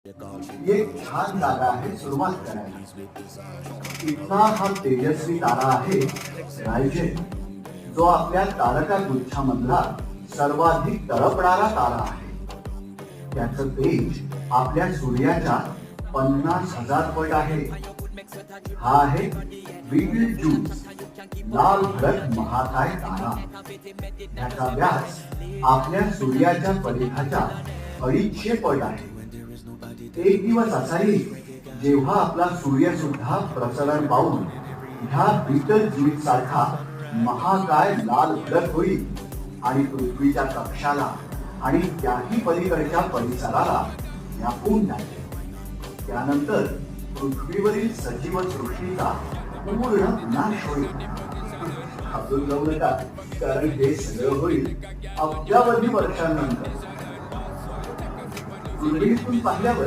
एक छान जागा आहे सुरुवात करायला. इथला हा तेजस्वी तारा आहे रायझेन, जो आपल्या तारका गुच्छामधला सर्वाधिक तळपणारा तारा आहे. त्याचं तेज आपल्या सूर्याच्या 50,000 पट आहे. हा आहे बीटलजूस, लाल भडक महाकाय तारा. त्याचा व्यास आपल्या सूर्याच्या परिघाच्या 250 पट आहे. एक दिवस असा येईल जेव्हा आपला सूर्य सुद्धा प्रसरण पाहून ह्या बीटलजूस सारखा महाकाय लाल भडक होईल आणि पृथ्वीच्या कक्षाला आणि त्याही पलीकडच्या परिसराला व्यापून टाकेल. त्यानंतर पृथ्वीवरील सजीव सृष्टीचा पूर्ण विनाश होईल. घाबरून जाऊ नका, कारण हे सगळं होईल अब्जावधी वर्षांनंतर. पृथ्वीतून पाहिल्यावर